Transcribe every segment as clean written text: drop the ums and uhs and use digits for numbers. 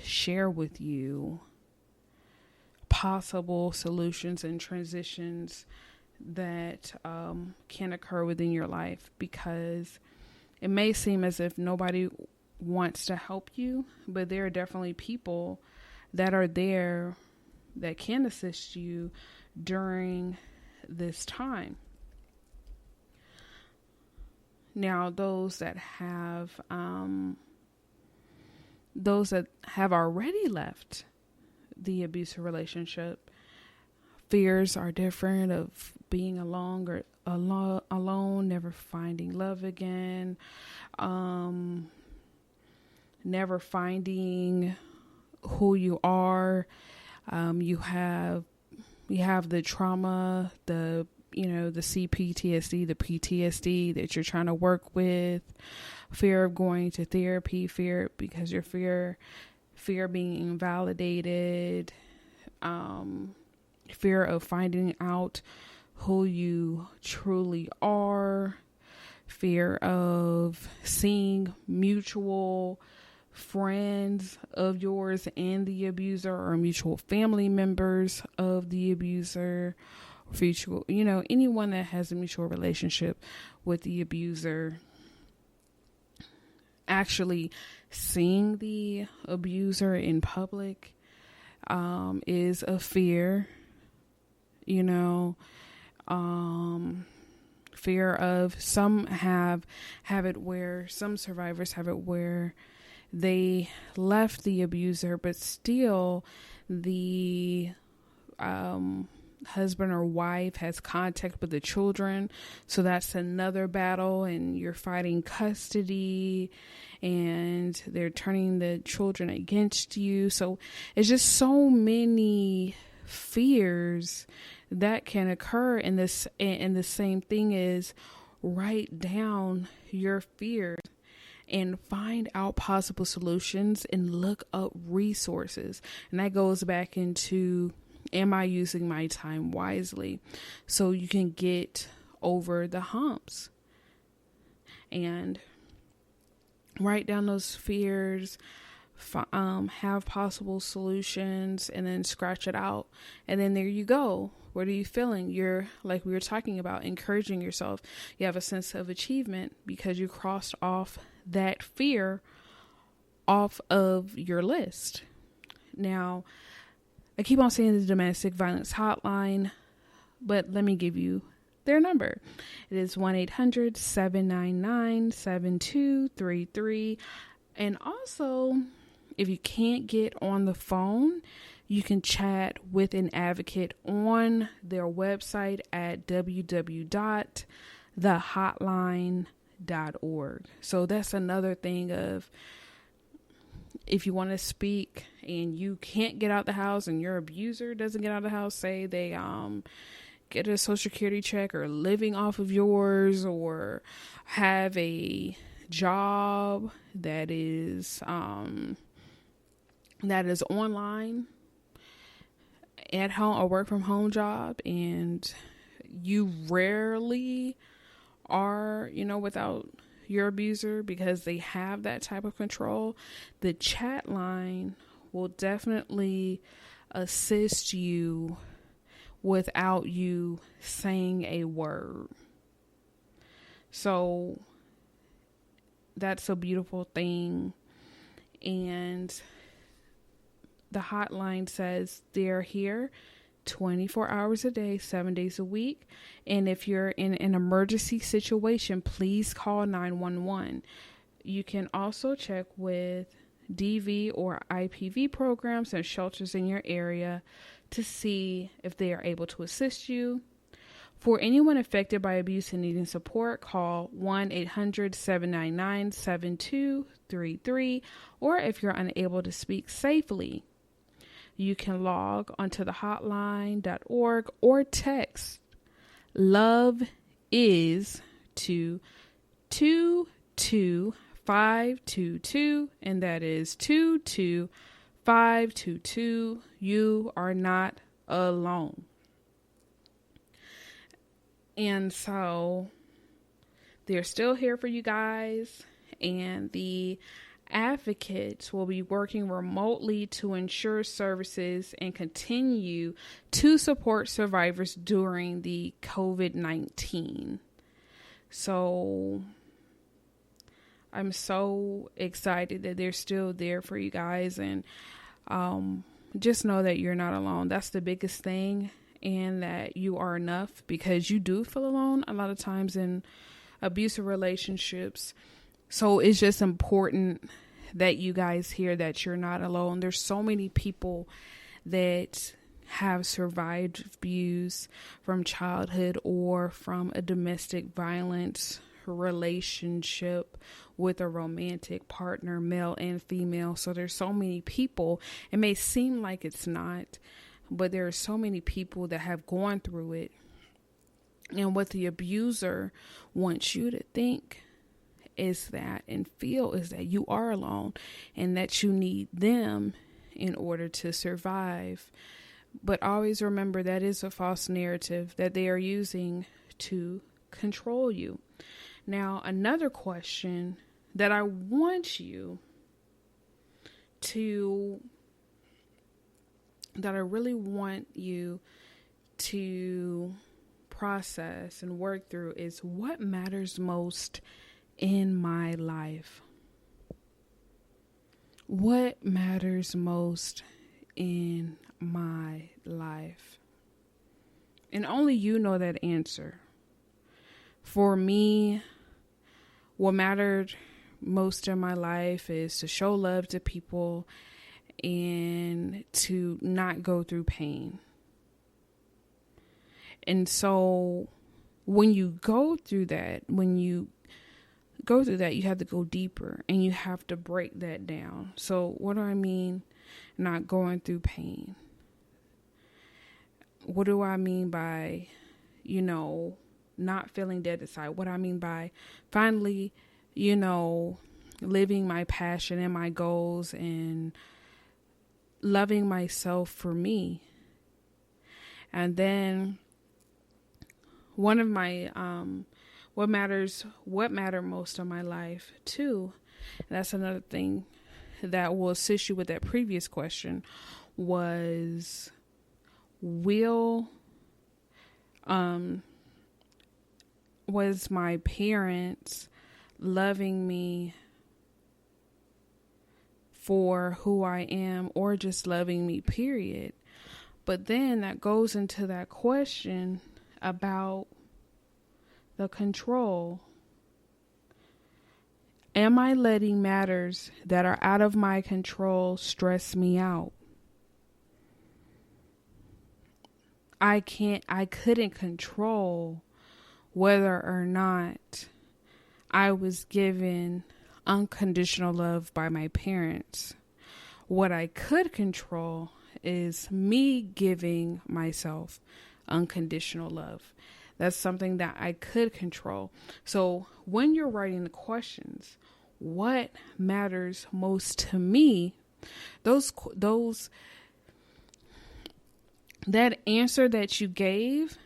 share with you possible solutions and transitions that can occur within your life, because it may seem as if nobody wants to help you, but there are definitely people that are there that can assist you during this time. Now, those that have already left the abusive relationship, fears are different of being alone, never finding love again, never finding who you are. You have the trauma, the CPTSD, the PTSD that you're trying to work with, fear of going to therapy, fear because your fear being invalidated, fear of finding out who you truly are, fear of seeing mutual friends of yours and the abuser, or mutual family members of the abuser, anyone that has a mutual relationship with the abuser. Actually seeing the abuser in public is a fear, fear of, some survivors have it where they left the abuser, but still the husband or wife has contact with the children. So that's another battle, and you're fighting custody, and they're turning the children against you. So it's just so many fears that can occur in this. And the same thing is, write down your fears and find out possible solutions and look up resources. And that goes back into, am I using my time wisely? So you can get over the humps and write down those fears, have possible solutions, and then scratch it out. And then there you go. What are you feeling? You're, like we were talking about, encouraging yourself. You have a sense of achievement because you crossed off that fear off of your list. Now, I keep on saying the domestic violence hotline, but let me give you their number. It is 1-800-799-7233. And also, if you can't get on the phone, you can chat with an advocate on their website at www.thehotline.org. So that's another thing of, if you want to speak and you can't get out the house and your abuser doesn't get out of the house, say they get a social security check or living off of yours, or have a job that is online, at home, a work from home job, and you rarely are, without your abuser because they have that type of control, the chat line will definitely assist you without you saying a word. So that's a beautiful thing. And the hotline says they're here 24 hours a day, 7 days a week. And if you're in an emergency situation, please call 911. You can also check with DV or IPV programs and shelters in your area to see if they are able to assist you. For anyone affected by abuse and needing support, call 1-800-799-7233. Or if you're unable to speak safely, you can log onto the hotline.org or text "Love is" to 22522, and that is 22522. You are not alone. And so they're still here for you guys. And the advocates will be working remotely to ensure services and continue to support survivors during the COVID-19. So I'm so excited that they're still there for you guys, and just know that you're not alone. That's the biggest thing, and that you are enough, because you do feel alone a lot of times in abusive relationships. So it's just important that you guys hear that you're not alone. There's so many people that have survived abuse from childhood or from a domestic violence relationship with a romantic partner, male and female. So there's so many people. It may seem like it's not, but there are so many people that have gone through it. And what the abuser wants you to think is that, and feel, is that you are alone and that you need them in order to survive. But always remember, that is a false narrative that they are using to control you. Now, another question that I want you to, that I really want you to process and work through is, what matters most in my life? What matters most in my life? And only you know that answer. For me, what mattered most in my life is to show love to people and to not go through pain. And so when you go through that, you have to go deeper, and you have to break that down. So what do I mean not going through pain? What do I mean by, not feeling dead inside? What I mean by finally, living my passion and my goals and loving myself for me. And then one of my, what mattered most in my life too, and that's another thing that will assist you with that previous question, was was my parents loving me for who I am, or just loving me, period. But then that goes into that question about the control. Am I letting matters that are out of my control stress me out? I couldn't control whether or not I was given unconditional love by my parents. What I could control is me giving myself unconditional love. That's something that I could control. So when you're writing the questions, what matters most to me, that answer that you gave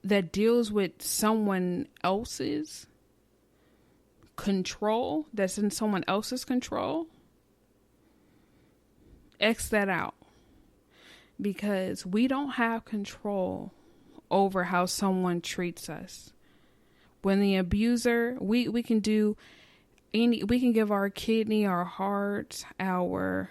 that deals with someone else's control, that's in someone else's control, X that out. Because we don't have control over how someone treats us. When the abuser, we can give our kidney, our heart, our,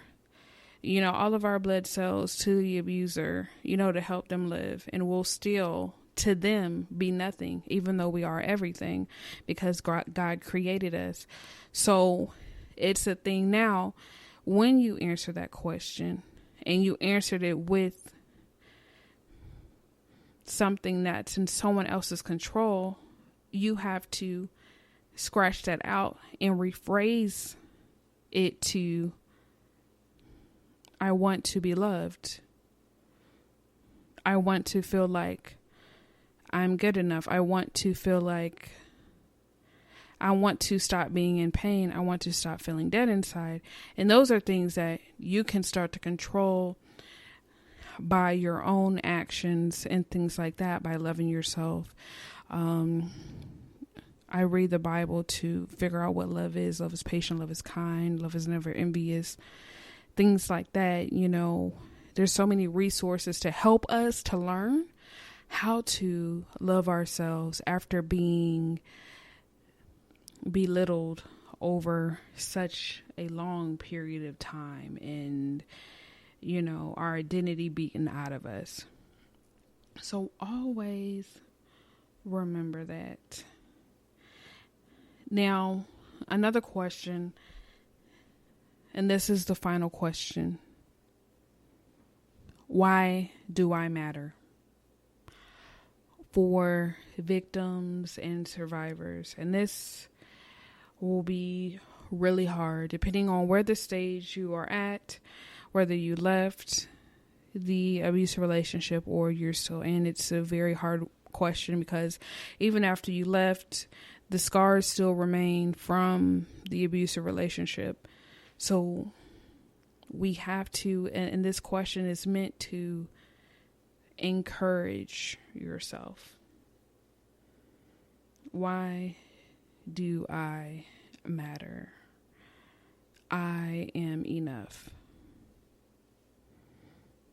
all of our blood cells to the abuser, to help them live. And we'll still, to them, be nothing, even though we are everything, because God created us. So it's a thing now, when you answer that question and you answered it with something that's in someone else's control, you have to scratch that out and rephrase it to, I want to be loved. I want to feel like I'm good enough. I want to feel like I want to stop being in pain. I want to stop feeling dead inside. And those are things that you can start to control by your own actions and things like that, by loving yourself. I read the Bible to figure out what love is. Love is patient, love is kind, love is never envious, things like that. There's so many resources to help us to learn how to love ourselves after being belittled over such a long period of time, and our identity beaten out of us. So always remember that. Now, another question, and this is the final question: why do I matter? For victims and survivors, and this will be really hard depending on where the stage you are at, whether you left the abusive relationship or you're still in. It's a very hard question because even after you left, the scars still remain from the abusive relationship. So we have to, and this question is meant to encourage yourself. Why do I matter? I am enough.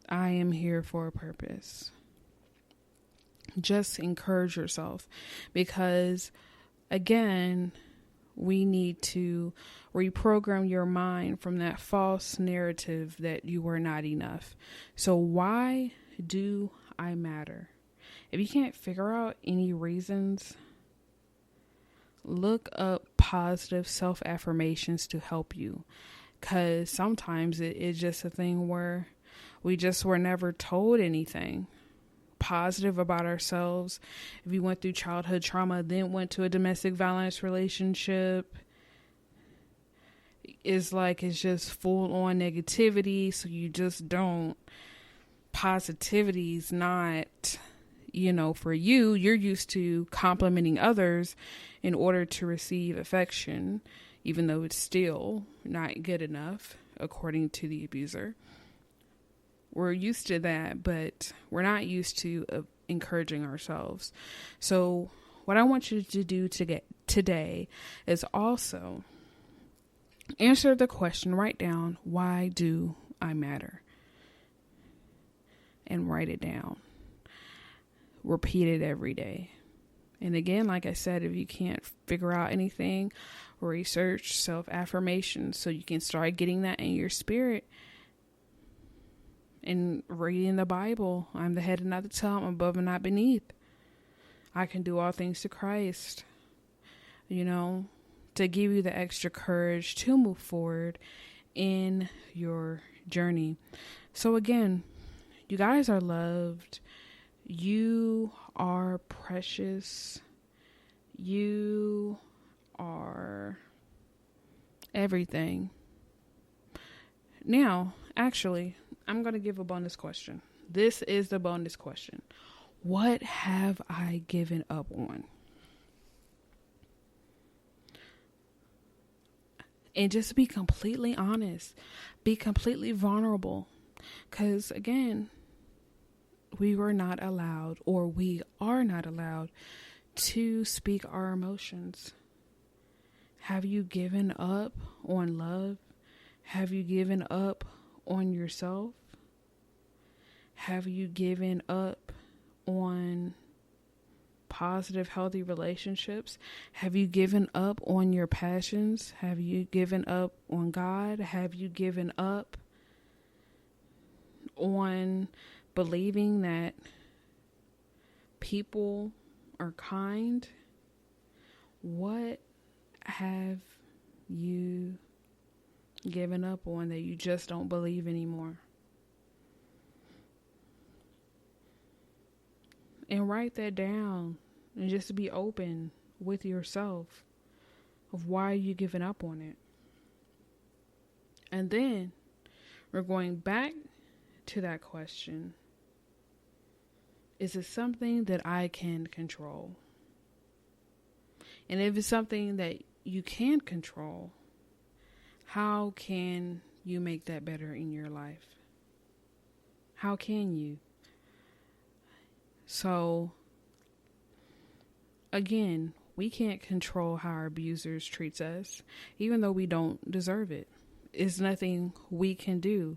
I am here for a purpose. Just encourage yourself, because again, we need to reprogram your mind from that false narrative that you are not enough. So why do I matter? If you can't figure out any reasons, look up positive self-affirmations to help you, because sometimes it is just a thing where we just were never told anything positive about ourselves. If you went through childhood trauma, then went to a domestic violence relationship, it's just full on negativity. So you just don't, positivity's not, for you. You're used to complimenting others in order to receive affection, even though it's still not good enough, according to the abuser. We're used to that, but we're not used to encouraging ourselves. So what I want you to do today is also answer the question, write down, why do I matter? And write it down. Repeat it every day. And again, like I said, if you can't figure out anything, research self-affirmation so you can start getting that in your spirit. And reading the Bible, I'm the head and not the tail, I'm above and not beneath. I can do all things to Christ. To give you the extra courage to move forward in your journey. So again, you guys are loved. You are precious. You are everything. Now, actually, I'm going to give a bonus question. This is the bonus question. What have I given up on? And just be completely honest. Be completely vulnerable. Because again, we are not allowed to speak our emotions. Have you given up on love? Have you given up on yourself? Have you given up on positive, healthy relationships? Have you given up on your passions? Have you given up on God? Have you given up on believing that people are kind? What have you given up on that you just don't believe anymore? And write that down, and just be open with yourself of why you giving up on it. And then we're going back to that question. Is it something that I can control? And if it's something that you can control, how can you make that better in your life? How can you? So, again, We can't control how our abusers treats us, even though we don't deserve it. It's nothing we can do.